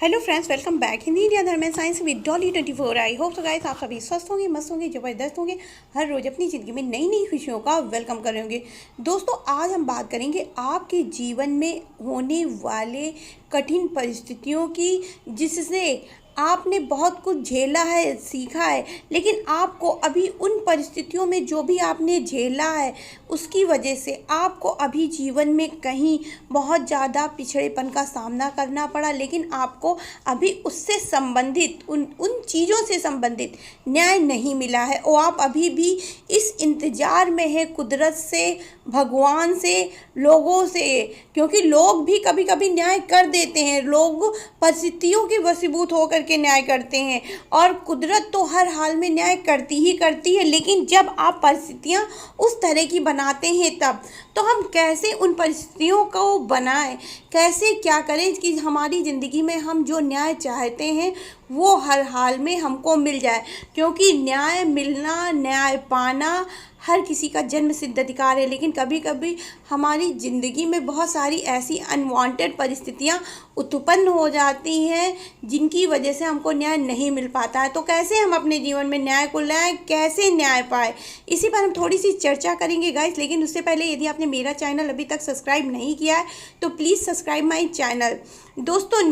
Hello friends, welcome back Hindi India Dharm and science with Dolly 24। I hope so guys आप सभी स्वस्थ होंगे, मस्त होंगे, ज़बरदस्त होंगे, हर रोज़ अपनी ज़िंदगी में नई नई खुशियों का वेलकम करेंगे। दोस्तों, आज हम बात करेंगे आपके जीवन में होने वाले कठिन परिस्थितियों की, जिससे आपने बहुत कुछ झेला है, सीखा है, लेकिन आपको अभी उन परिस्थितियों में जो भी आपने झेला है उसकी वजह से आपको अभी जीवन में कहीं बहुत ज़्यादा पिछड़ेपन का सामना करना पड़ा, लेकिन आपको अभी उससे संबंधित उन उन चीज़ों से संबंधित न्याय नहीं मिला है और आप अभी भी इस इंतज़ार में है कुदरत से, भगवान से, लोगों से, क्योंकि लोग भी कभी कभी न्याय कर देते हैं। लोग परिस्थितियों के वशीभूत होकर के न्याय करते हैं और कुदरत तो हर हाल में न्याय करती ही करती है, लेकिन जब आप परिस्थितियां उस तरह की बनाते हैं तब तो हम कैसे उन परिस्थितियों को बनाएं, कैसे क्या करें कि हमारी ज़िंदगी में हम जो न्याय चाहते हैं वो हर हाल में हमको मिल जाए, क्योंकि न्याय मिलना, न्याय पाना हर किसी का जन्म सिद्ध अधिकार है। लेकिन कभी कभी हमारी ज़िंदगी में बहुत सारी ऐसी अनवांटेड परिस्थितियां उत्पन्न हो जाती हैं जिनकी वजह से हमको न्याय नहीं मिल पाता है। तो कैसे हम अपने जीवन में न्याय को लाएं, कैसे न्याय पाए, इसी पर हम थोड़ी सी चर्चा करेंगे गाइस। लेकिन उससे पहले यदि आपने मेरा चैनल अभी तक सब्सक्राइब नहीं किया है तो प्लीज़ सब्सक्राइब माई चैनल। दोस्तों,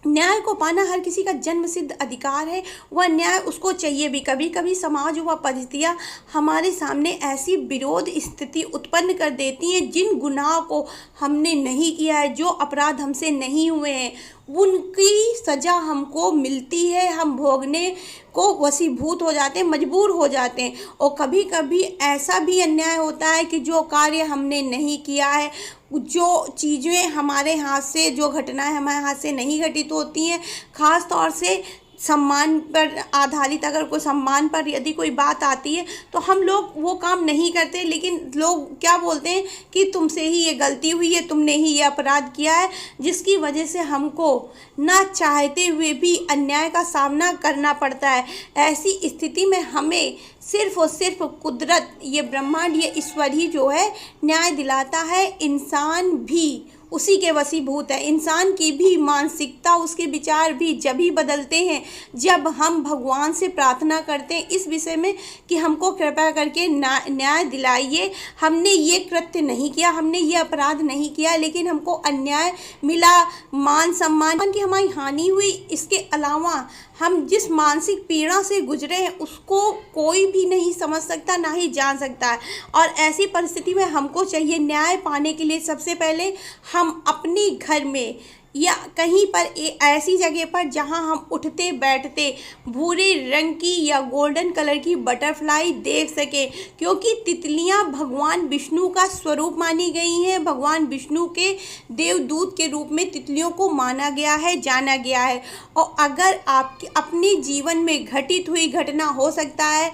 न्याय को पाना हर किसी का जन्म सिद्ध अधिकार है। वह न्याय उसको चाहिए भी। कभी कभी समाज व परिस्थितियाँ हमारे सामने ऐसी विरोध स्थिति उत्पन्न कर देती हैं, जिन गुनाह को हमने नहीं किया है, जो अपराध हमसे नहीं हुए हैं, उनकी सज़ा हमको मिलती है। हम भोगने को वशीभूत हो जाते हैं, मजबूर हो जाते हैं। और कभी कभी ऐसा भी अन्याय होता है कि जो कार्य हमने नहीं किया है, जो चीज़ें हमारे हाथ से, जो घटनाएं हमारे हाथ से नहीं घटित होती हैं, ख़ास तौर से सम्मान पर आधारित, अगर कोई सम्मान पर यदि कोई बात आती है तो हम लोग वो काम नहीं करते, लेकिन लोग क्या बोलते हैं कि तुमसे ही ये गलती हुई है, तुमने ही ये अपराध किया है, जिसकी वजह से हमको ना चाहते हुए भी अन्याय का सामना करना पड़ता है। ऐसी स्थिति में हमें सिर्फ और सिर्फ कुदरत, ये ब्रह्मांड, ये ईश्वर ही जो है न्याय दिलाता है। इंसान भी उसी के वशीभूत है। इंसान की भी मानसिकता, उसके विचार भी जब ही बदलते हैं जब हम भगवान से प्रार्थना करते हैं इस विषय में कि हमको कृपया करके न्याय दिलाइए। हमने ये कृत्य नहीं किया, हमने ये अपराध नहीं किया, लेकिन हमको अन्याय मिला, मान सम्मान की हमारी हानि हुई। इसके अलावा हम जिस मानसिक पीड़ा से गुजरे हैं उसको कोई भी नहीं समझ सकता, ना ही जान सकता है। और ऐसी परिस्थिति में हमको चाहिए न्याय पाने के लिए सबसे पहले हम अपने घर में या कहीं पर ऐसी जगह पर जहां हम उठते बैठते भूरे रंग की या गोल्डन कलर की बटरफ्लाई देख सकें, क्योंकि तितलियां भगवान विष्णु का स्वरूप मानी गई हैं। भगवान विष्णु के देवदूत के रूप में तितलियों को माना गया है, जाना गया है। और अगर आपके अपने जीवन में घटित हुई घटना, हो सकता है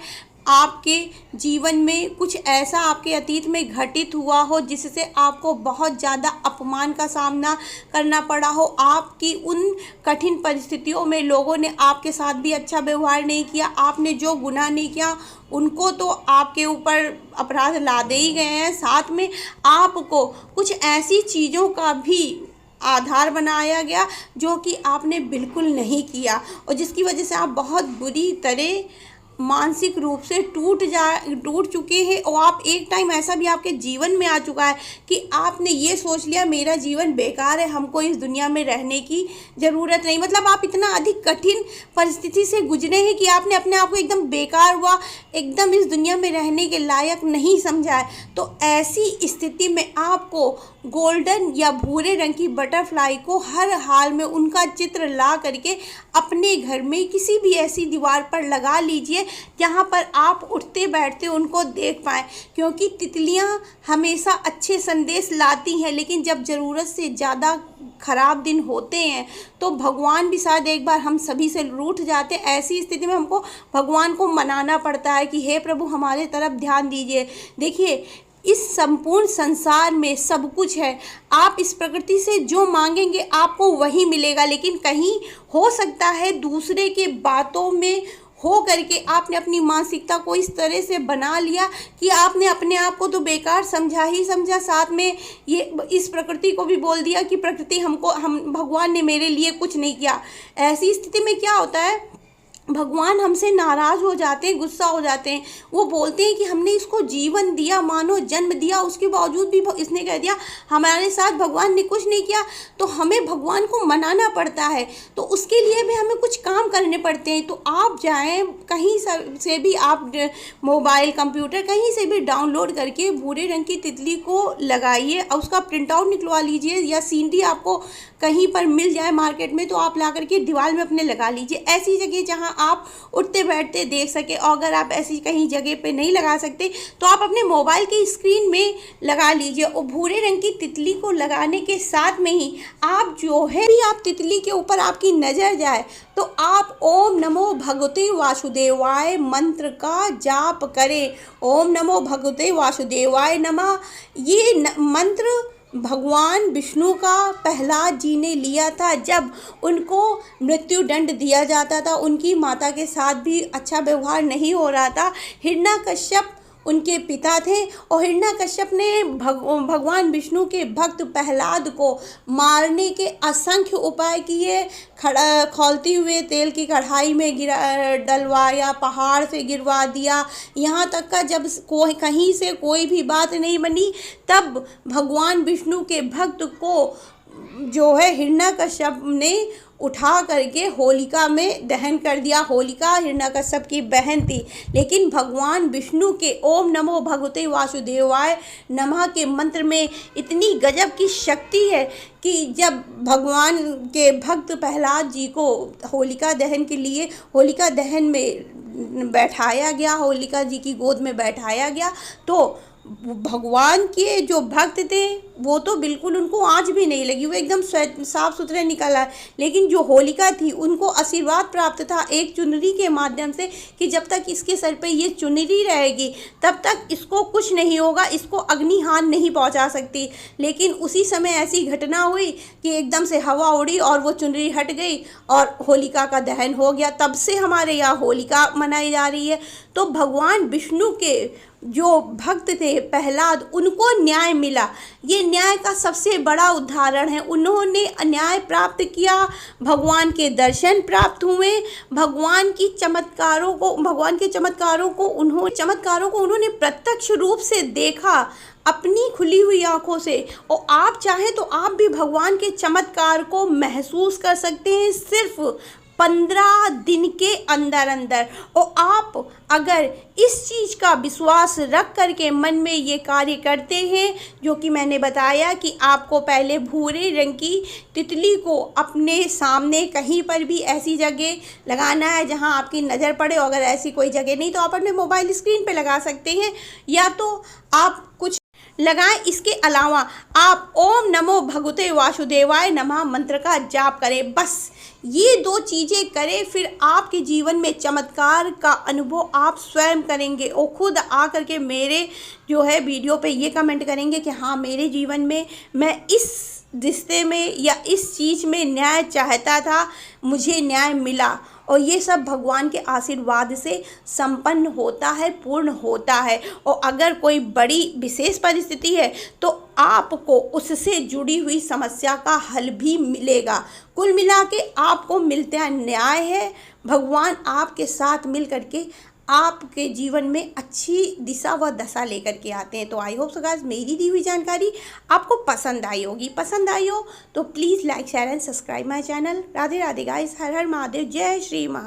आपके जीवन में कुछ ऐसा आपके अतीत में घटित हुआ हो जिससे आपको बहुत ज़्यादा अपमान का सामना करना पड़ा हो, आपकी उन कठिन परिस्थितियों में लोगों ने आपके साथ भी अच्छा व्यवहार नहीं किया, आपने जो गुनाह नहीं किया उनको तो आपके ऊपर अपराध लादे ही गए हैं, साथ में आपको कुछ ऐसी चीज़ों का भी आधार बनाया गया जो कि आपने बिल्कुल नहीं किया और जिसकी वजह से आप बहुत बुरी तरह मानसिक रूप से टूट चुके हैं। और आप एक टाइम ऐसा भी आपके जीवन में आ चुका है कि आपने ये सोच लिया मेरा जीवन बेकार है, हमको इस दुनिया में रहने की ज़रूरत नहीं। मतलब आप इतना अधिक कठिन परिस्थिति से गुजरे हैं कि आपने अपने आप को एकदम बेकार हुआ, एकदम इस दुनिया में रहने के लायक नहीं समझा है। तो ऐसी स्थिति में आपको गोल्डन या भूरे रंग की बटरफ्लाई को हर हाल में उनका चित्र ला करके अपने घर में किसी भी ऐसी दीवार पर लगा लीजिए जहाँ पर आप उठते बैठते उनको देख पाएँ, क्योंकि तितलियाँ हमेशा अच्छे संदेश लाती हैं, लेकिन जब ज़रूरत से ज़्यादा ख़राब दिन होते हैं तो भगवान भी शायद एक बार हम सभी से रूठ जाते हैं। ऐसी स्थिति में हमको भगवान को मनाना पड़ता है कि हे प्रभु हमारे तरफ ध्यान दीजिए। देखिए, इस संपूर्ण संसार में सब कुछ है, आप इस प्रकृति से जो मांगेंगे आपको वही मिलेगा, लेकिन कहीं हो सकता है दूसरे के बातों में हो करके आपने अपनी मानसिकता को इस तरह से बना लिया कि आपने अपने आप को तो बेकार समझा ही समझा, साथ में ये इस प्रकृति को भी बोल दिया कि प्रकृति हम भगवान ने मेरे लिए कुछ नहीं किया। ऐसी स्थिति में क्या होता है, भगवान हमसे नाराज़ हो जाते हैं, गुस्सा हो जाते हैं। वो बोलते हैं कि हमने इसको जीवन दिया, मानो जन्म दिया, उसके बावजूद भी इसने कह दिया हमारे साथ भगवान ने कुछ नहीं किया, तो हमें भगवान को मनाना पड़ता है, तो उसके लिए भी हमें कुछ काम करने पड़ते हैं। तो आप जाएं कहीं से भी, आप मोबाइल कंप्यूटर कहीं से भी डाउनलोड करके भूरे रंग की तितली को लगाइए और उसका प्रिंट आउट निकलवा लीजिए, या सीनरी आपको कहीं पर मिल जाए मार्केट में तो आप ला करके दीवार में अपने लगा लीजिए, ऐसी जगह जहां आप उठते बैठते देख सके। और अगर आप ऐसी कहीं जगह पे नहीं लगा सकते तो आप अपने मोबाइल की स्क्रीन में लगा लीजिए। और भूरे रंग की तितली को लगाने के साथ में ही आप जो है भी आप तितली के ऊपर आपकी नज़र जाए तो आप ओम नमो भगवते वासुदेवाय मंत्र का जाप करें। ओम नमो भगवते वासुदेवाय नमः। ये मंत्र भगवान विष्णु का प्रहलाद जी ने लिया था जब उनको मृत्यु दंड दिया जाता था, उनकी माता के साथ भी अच्छा व्यवहार नहीं हो रहा था। हिरण्यकश्यप उनके पिता थे और हिरण्यकश्यप ने भगवान विष्णु के भक्त प्रहलाद को मारने के असंख्य उपाय किए। खौलती हुए तेल की कढ़ाई में डलवाया, पहाड़ से गिरवा दिया, यहाँ तक का जब कहीं से कोई भी बात नहीं बनी तब भगवान विष्णु के भक्त को जो है हिरण्यकश्यप ने उठा करके होलिका में दहन कर दिया। होलिका हिरण्यकश्यप की बहन थी, लेकिन भगवान विष्णु के ओम नमो भगवते वासुदेवाय नमः के मंत्र में इतनी गजब की शक्ति है कि जब भगवान के भक्त प्रहलाद जी को होलिका दहन के लिए होलिका दहन में बैठाया गया, होलिका जी की गोद में बैठाया गया, तो भगवान के जो भक्त थे वो तो बिल्कुल उनको आँच भी नहीं लगी, वो एकदम साफ सुथरे निकला। लेकिन जो होलिका थी उनको आशीर्वाद प्राप्त था एक चुनरी के माध्यम से कि जब तक इसके सर पे ये चुनरी रहेगी तब तक इसको कुछ नहीं होगा, इसको अग्नि हानि नहीं पहुंचा सकती। लेकिन उसी समय ऐसी घटना हुई कि एकदम से हवा उड़ी और वो चुनरी हट गई और होलिका का दहन हो गया। तब से हमारे यहाँ होलिका मनाई जा रही है। तो भगवान विष्णु के जो भक्त थे प्रहलाद, उनको न्याय मिला। ये न्याय का सबसे बड़ा उदाहरण है। उन्होंने न्याय प्राप्त किया, भगवान के दर्शन प्राप्त हुए, भगवान के चमत्कारों को उन्होंने प्रत्यक्ष रूप से देखा अपनी खुली हुई आंखों से। और आप चाहें तो आप भी भगवान के चमत्कार को महसूस कर सकते हैं सिर्फ 15 दिन के अंदर अंदर। और आप अगर इस चीज़ का विश्वास रख करके मन में ये कार्य करते हैं जो कि मैंने बताया कि आपको पहले भूरे रंग की तितली को अपने सामने कहीं पर भी ऐसी जगह लगाना है जहां आपकी नज़र पड़े। अगर ऐसी कोई जगह नहीं तो आप अपने मोबाइल स्क्रीन पे लगा सकते हैं, या तो आप कुछ लगाएं। इसके अलावा आप ओम नमो भगवते वासुदेवाय नमः मंत्र का जाप करें। बस ये 2 चीज़ें करें, फिर आपके जीवन में चमत्कार का अनुभव आप स्वयं करेंगे और खुद आ करके मेरे जो है वीडियो पे ये कमेंट करेंगे कि हाँ, मेरे जीवन में मैं इस रिश्ते में या इस चीज़ में न्याय चाहता था, मुझे न्याय मिला। और ये सब भगवान के आशीर्वाद से संपन्न होता है, पूर्ण होता है। और अगर कोई बड़ी विशेष परिस्थिति है तो आपको उससे जुड़ी हुई समस्या का हल भी मिलेगा। कुल मिला के आपको मिलता न्याय है। भगवान आपके साथ मिल करके आपके जीवन में अच्छी दिशा व दशा लेकर के आते हैं। तो आई होप सो गाइस मेरी दी हुई जानकारी आपको पसंद आई होगी। पसंद आई हो तो please like share and subscribe my channel. Radhe Radhe guys, हर हर महादेव, जय श्री महा।